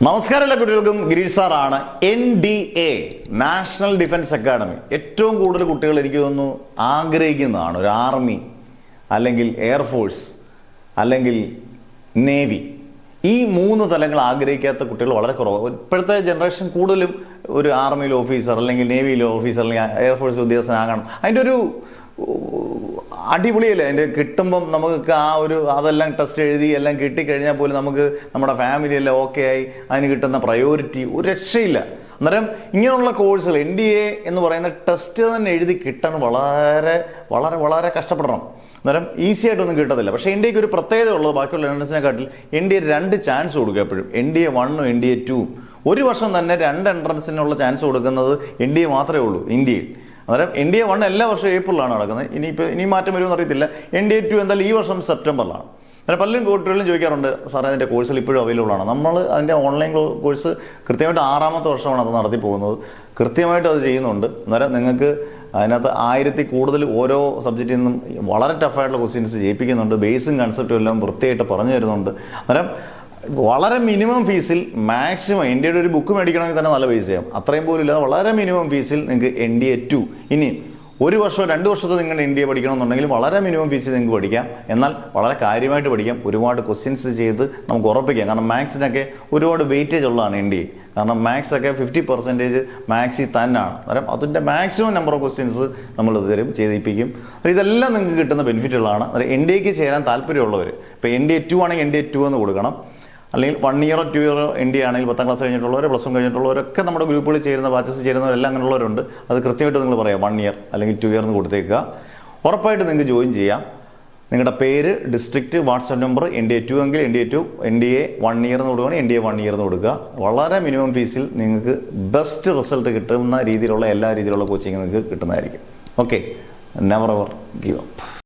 നമസ്കാരം എല്ലാ കുട്ടികൾക്കും. ഗിരീഷ് സാറാണ്. NDA നാഷണൽ ഡിഫൻസ് അക്കാഡമി ഏറ്റവും കൂടുതൽ കുട്ടികൾ എനിക്ക് തോന്നുന്നു ആഗ്രഹിക്കുന്നതാണ്. ഒരു ആർമി അല്ലെങ്കിൽ എയർഫോഴ്സ് അല്ലെങ്കിൽ നേവി, ഈ മൂന്ന് തലങ്ങൾ ആഗ്രഹിക്കാത്ത കുട്ടികൾ വളരെ കുറവ്. ഇപ്പോഴത്തെ ജനറേഷൻ കൂടുതലും ഒരു ആർമിയിലെ ഓഫീസർ അല്ലെങ്കിൽ നേവിയിലെ ഓഫീസർ അല്ലെങ്കിൽ എയർഫോഴ്സ് ഉദ്യോഗസ്ഥനാകണം. അതിൻ്റെ ഒരു അടിപൊളിയല്ലേ അതിൻ്റെ കിട്ടുമ്പം നമുക്ക് അതെല്ലാം ടെസ്റ്റ് എഴുതി എല്ലാം കിട്ടിക്കഴിഞ്ഞാൽ പോലും നമുക്ക് നമ്മുടെ ഫാമിലി എല്ലാം ഓക്കെ ആയി അതിന് കിട്ടുന്ന പ്രയോറിറ്റി ഒരു രക്ഷയില്ല. അന്നേരം ഇങ്ങനെയുള്ള കോഴ്സുകൾ NDA എന്ന് പറയുന്ന ടെസ്റ്റ് തന്നെ എഴുതി കിട്ടാൻ വളരെ വളരെ വളരെ കഷ്ടപ്പെടണം. അന്നേരം ഈസി ആയിട്ടൊന്നും കിട്ടത്തില്ല. പക്ഷേ NDAക്ക് ഒരു പ്രത്യേകത ഉള്ളത് ബാക്കിയുള്ള എൻട്രൻസിനെക്കാട്ടിൽ NDA 2 ചാൻസ് കൊടുക്കുക. എപ്പോഴും NDA 1 NDA 2 ഒരു വർഷം തന്നെ 2 എൻട്രൻസിനുള്ള ചാൻസ് കൊടുക്കുന്നത് NDA മാത്രമേ ഉള്ളൂ ഇന്ത്യയിൽ. അന്നേരം NDA 1 എല്ലാ വർഷവും ഏപ്രിലാണ് നടക്കുന്നത്. ഇനി മാറ്റം വരുമെന്ന് അറിയത്തില്ല. NDA 2 എന്തായാലും ഈ വർഷം സെപ്റ്റംബറിലാണ്. അങ്ങനെ പലരും കുട്ടികളും ചോദിക്കാറുണ്ട്, സാറേ അതിൻ്റെ കോഴ്സുകൾ ഇപ്പോഴും അവൈലബിൾ ആണ്. നമ്മൾ അതിൻ്റെ ഓൺലൈൻ കോഴ്സ് കൃത്യമായിട്ട് 6ാമത്തെ വർഷമാണ് അത് നടത്തി പോകുന്നത്. കൃത്യമായിട്ട് അത് ചെയ്യുന്നുണ്ട്. അന്നേരം നിങ്ങൾക്ക് അതിനകത്ത് 1000 കൂടുതൽ ഓരോ സബ്ജക്റ്റിൽ നിന്നും വളരെ ടഫായിട്ടുള്ള ക്വസ്റ്റ്യൻസ് ചെയ്യിപ്പിക്കുന്നുണ്ട്. ബേസും കൺസെപ്റ്റും എല്ലാം വൃത്തിയായിട്ട് പറഞ്ഞു തരുന്നുണ്ട്. അന്നേരം വളരെ മിനിമം ഫീസിൽ മാക്സിമം NDAയുടെ ഒരു ബുക്ക് മേടിക്കണമെങ്കിൽ തന്നെ നല്ല പൈസ ചെയ്യാം. അത്രയും പോലും ഇല്ല. വളരെ മിനിമം ഫീസിൽ നിങ്ങൾക്ക് NDA 2 ഇനി 1 വർഷമോ 2 വർഷത്തെ നിങ്ങൾ NDA പഠിക്കണമെന്നുണ്ടെങ്കിൽ വളരെ മിനിമം ഫീസിൽ നിങ്ങൾക്ക് പഠിക്കാം. എന്നാൽ വളരെ കാര്യമായിട്ട് പഠിക്കാം. ഒരുപാട് ക്വസ്റ്റ്യൻസ് ചെയ്ത് നമുക്ക് ഉറപ്പിക്കാം. കാരണം മാത്സിനൊക്കെ ഒരുപാട് വെയിറ്റേജ് ഉള്ളതാണ് NDA. കാരണം മാത്സ് ഒക്കെ 50% മാത്സിൽ തന്നെയാണ്. അന്നേരം അതിൻ്റെ മാക്സിമം നമ്പർ ഓഫ് ക്വസ്റ്റ്യൻസ് നമ്മൾ തരും, ചെയ്യിപ്പിക്കും. ഇതെല്ലാം നിങ്ങൾക്ക് കിട്ടുന്ന ബെനിഫിറ്റുകളാണ്. അന്നേരം NDAക്ക് ചേരാൻ താല്പര്യമുള്ളവർ ഇപ്പോൾ NDA 2 ആണെങ്കിൽ NDA 2 എന്ന് കൊടുക്കണം. അല്ലെങ്കിൽ 1 ഇയറോ 2 ഇയറോ NDA ആണെങ്കിൽ 10ാം ക്ലാസ് കഴിഞ്ഞിട്ടുള്ളവർ, +1 കഴിഞ്ഞിട്ടുള്ളവരൊക്കെ നമ്മുടെ ഗ്രൂപ്പുകളിൽ ചേരുന്ന ബാച്ചസ് ചേരുന്നവരെല്ലാം അങ്ങനെയുള്ളവരുണ്ട്. അത് കൃത്യമായിട്ട് നിങ്ങൾ പറയാം 1 ഇയർ അല്ലെങ്കിൽ 2 ഇയർ എന്ന് കൊടുത്തേക്കുക. ഉറപ്പായിട്ട് നിങ്ങൾക്ക് ജോയിൻ ചെയ്യാം. നിങ്ങളുടെ പേര്, ഡിസ്ട്രിക്റ്റ്, വാട്സാപ്പ് നമ്പർ, NDA 2 എങ്കിൽ NDA 2, NDA 1 ഇയർ എന്ന് കൊടുക്കുകയാണെങ്കിൽ NDA 1 ഇയർ എന്ന് കൊടുക്കുക. വളരെ മിനിമം ഫീസിൽ നിങ്ങൾക്ക് ബെസ്റ്റ് റിസൾട്ട് കിട്ടുന്ന രീതിയിലുള്ള എല്ലാ രീതിയിലുള്ള കോച്ചിങ് നിങ്ങൾക്ക് കിട്ടുന്നതായിരിക്കും. Okay, never ever give up.